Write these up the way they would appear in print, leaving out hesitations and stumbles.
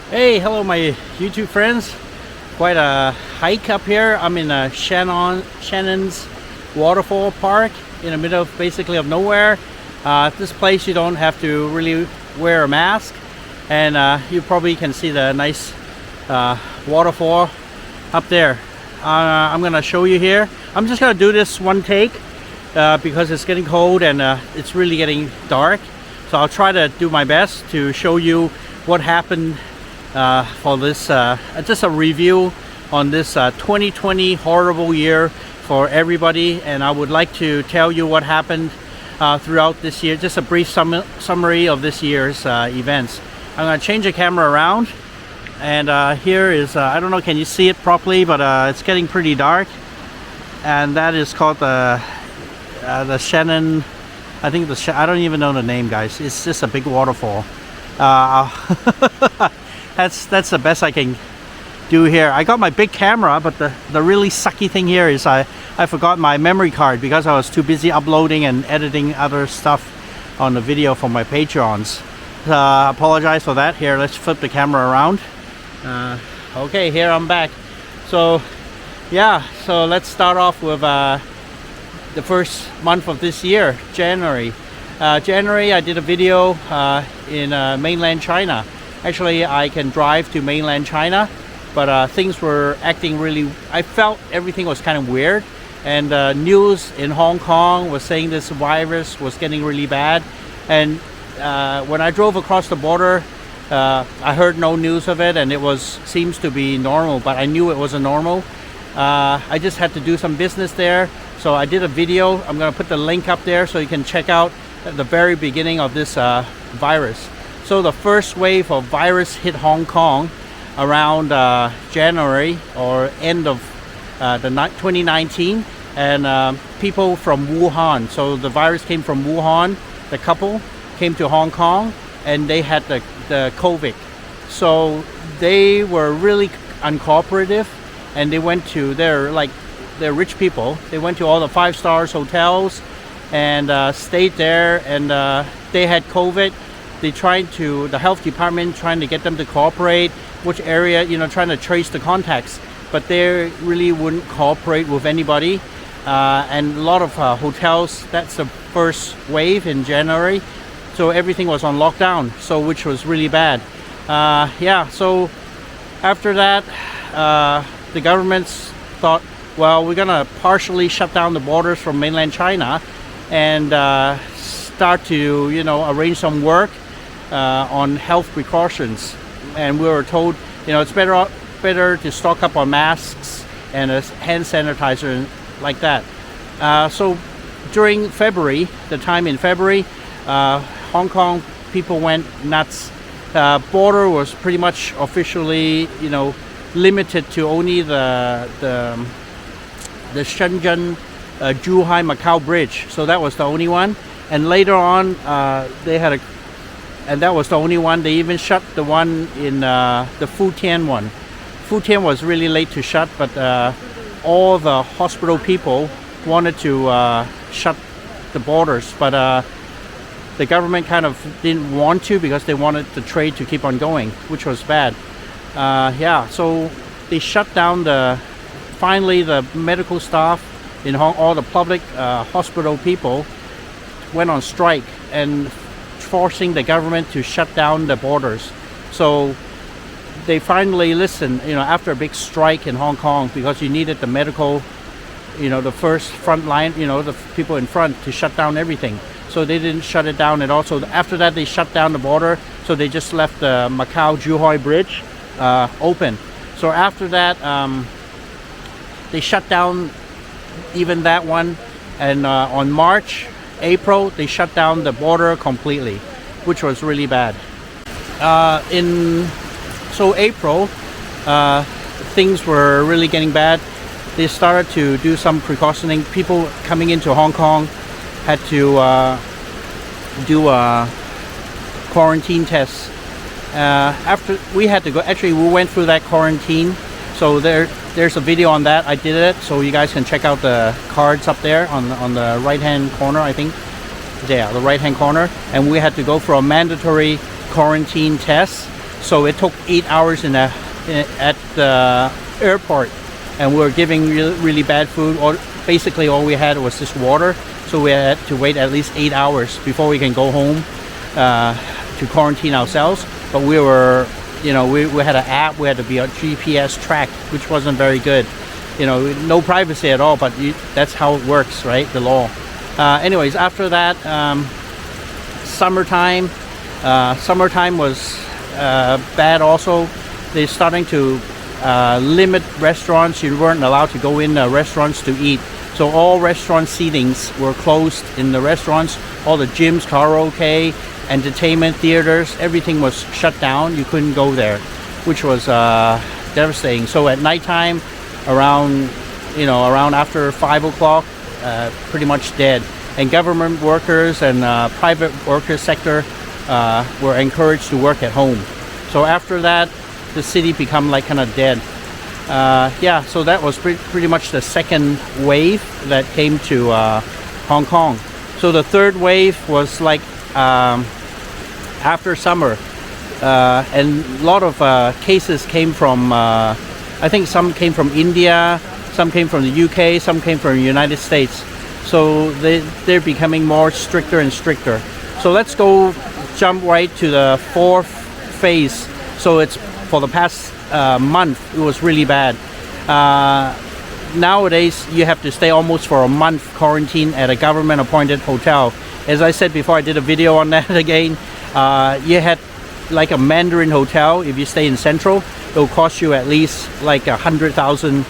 Hey, hello my YouTube friends. Quite a hike up here. I'm in Shannon's waterfall park in the middle of basically of nowhere. This place you don't have to really wear a mask, and you probably can see the nice waterfall up there. I'm gonna show you here. I'm just gonna do this one take because it's getting cold and it's really getting dark. So I'll try to do my best to show you what happened for this, just a review on this 2020 horrible year for everybody, and I would like to tell you what happened throughout this year, just a brief summary of this year's events. I'm going to change the camera around, and here is, I don't know, can you see it properly, but it's getting pretty dark, and that is called the Shannon, I think I don't even know the name, guys. It's just a big waterfall. That's the best I can do here. I got my big camera, but the really sucky thing here is I forgot my memory card because I was too busy uploading and editing other stuff on the video for my Patreons. Apologize for that. Here, let's flip the camera around. Okay, here I'm back. So yeah, so let's start off with the first month of this year, January. January I did a video in mainland China. Actually, I can drive to mainland China, but things were acting really, I felt everything was kind of weird, and news in Hong Kong was saying this virus was getting really bad, and when I drove across the border, I heard no news of it, and it seems to be normal, but I knew it wasn't normal. I just had to do some business there, so I did a video. I'm going to put the link up there so you can check out the very beginning of this virus. So the first wave of virus hit Hong Kong around January or end of 2019, and people from Wuhan. So the virus came from Wuhan. The couple came to Hong Kong and they had the COVID. So they were really uncooperative, and they went to they're rich people. They went to all the 5-star hotels and stayed there, and they had COVID. They the health department trying to get them to cooperate, which area, trying to trace the contacts, but they really wouldn't cooperate with anybody. And a lot of hotels, that's the first wave in January. So everything was on lockdown, so which was really bad. Yeah, so after that, the governments thought, well, we're gonna partially shut down the borders from mainland China and start to, arrange some work on health precautions. And we were told, it's better to stock up on masks and a hand sanitizer like that. So during February, the time in February, Hong Kong people went nuts. Border was pretty much officially, limited to only the Shenzhen Zhuhai Macau bridge. So that was the only one. And later on, and that was the only one. They even shut the one in the Futian one. Futian was really late to shut, but all the hospital people wanted to shut the borders, but the government kind of didn't want to because they wanted the trade to keep on going, which was bad. Yeah, so they shut down finally the medical staff in all the public hospital people went on strike and forcing the government to shut down the borders. So they finally listened, after a big strike in Hong Kong, because you needed the medical, the first front line, the people in front to shut down everything. So they didn't shut it down at all. So after that, they shut down the border. So they just left the Macau Zhuhai Bridge open. So after that, they shut down even that one. And on April, they shut down the border completely, which was really bad. So April, things were really getting bad. They started to do some precautioning. People coming into Hong Kong had to do a quarantine test. After we had to go, actually we went through that quarantine. So there's a video on that. I did it, so you guys can check out the cards up there on the right hand corner, I think. Yeah, the right hand corner. And we had to go for a mandatory quarantine test. So it took 8 hours at the airport, and we were giving really bad food. Basically all we had was just water, so we had to wait at least 8 hours before we can go home to quarantine ourselves. But we were, you know, we had an app, we had to be on GPS tracked, which wasn't very good. You know, no privacy at all, but that's how it works, right? The law. Anyways, after that, summertime was bad also. They're starting to limit restaurants. You weren't allowed to go in restaurants to eat. So all restaurant seatings were closed in the restaurants. All the gyms, karaoke, entertainment, theaters, everything was shut down. You couldn't go there, which was devastating. So at nighttime, around after 5 o'clock, pretty much dead. And government workers and private worker sector were encouraged to work at home. So after that, the city become like kind of dead. Yeah, so that was pretty much the second wave that came to Hong Kong. So the third wave was like after summer, and a lot of cases came from, I think some came from India, some came from the UK, some came from the United States. So they're becoming more stricter and stricter. So let's go jump right to the fourth phase. So it's for the past month, it was really bad. Nowadays, you have to stay almost for a month quarantine at a government appointed hotel. As I said before, I did a video on that again. You had like a Mandarin hotel. If you stay in Central, it'll cost you at least like 100,000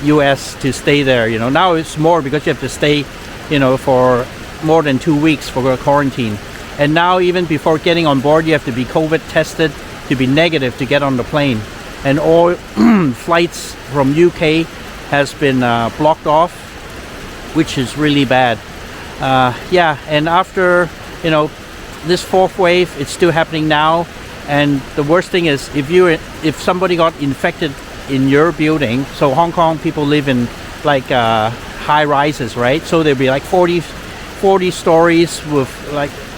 US to stay there. You know, now it's more because you have to stay, you know, for more than 2 weeks for a quarantine. And now even before getting on board, you have to be COVID tested to be negative to get on the plane. And all flights from UK has been blocked off, which is really bad. Yeah, and after, you know, this fourth wave, it's still happening now. And the worst thing is if somebody got infected in your building, so Hong Kong people live in like high rises, right? So there'll be like 40 stories with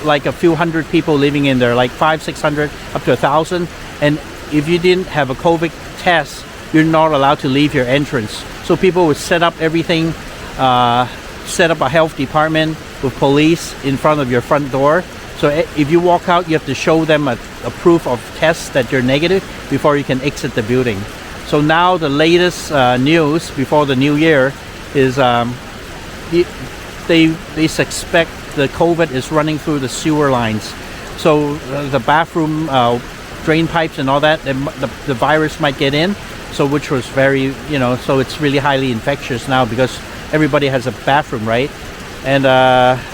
like a few hundred people living in there, like 500-600 up to 1,000. And if you didn't have a COVID test, you're not allowed to leave your entrance. So people would set up everything, set up a health department with police in front of your front door. So if you walk out, you have to show them a proof of test that you're negative before you can exit the building. So now the latest news before the new year is they suspect the COVID is running through the sewer lines. So the bathroom drain pipes and all that, the virus might get in. So which was very, you know, so it's really highly infectious now because everybody has a bathroom, right? And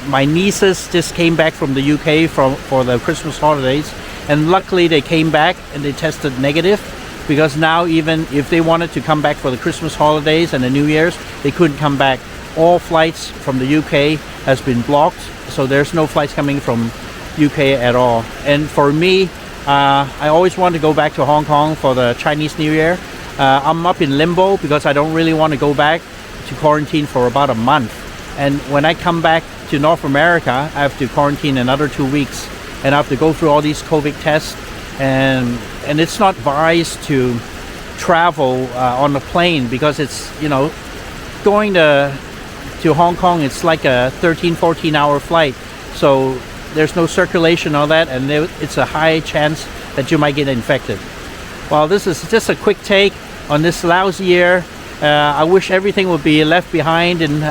my nieces just came back from the UK for the Christmas holidays, and luckily they came back and they tested negative, because now even if they wanted to come back for the Christmas holidays and the New Year's, they couldn't come back. All flights from the UK has been blocked, so there's no flights coming from UK at all. And for me, I always want to go back to Hong Kong for the Chinese New Year. I'm up in limbo because I don't really want to go back to quarantine for about a month. And when I come back to North America, I have to quarantine another 2 weeks, and I have to go through all these COVID tests. And it's not wise to travel on a plane, because it's, you know, going to Hong Kong, it's like a 13-14 hour flight. So there's no circulation on that, and it's a high chance that you might get infected. Well, this is just a quick take on this lousy year. I wish everything would be left behind and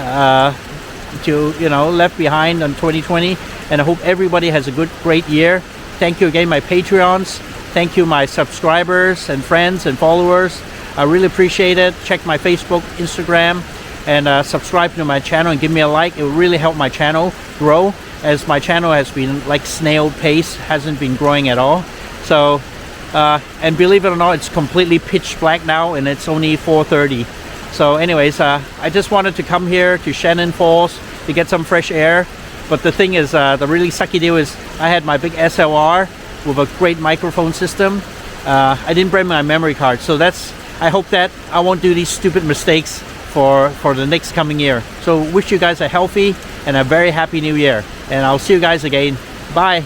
left behind on 2020, and I hope everybody has a great year. Thank you again, my Patreons. Thank you, my subscribers and friends and followers. I really appreciate it. Check my Facebook, Instagram, and subscribe to my channel and give me a like. It will really help my channel grow, as my channel has been like snail pace, hasn't been growing at all. So and believe it or not, it's completely pitch black now, and it's only 4:30. So anyways, I just wanted to come here to Shannon Falls to get some fresh air. But the thing is, the really sucky deal is I had my big SLR with a great microphone system. I didn't bring my memory card, so I hope that I won't do these stupid mistakes for the next coming year. So wish you guys a healthy and a very happy new year, and I'll see you guys again. Bye.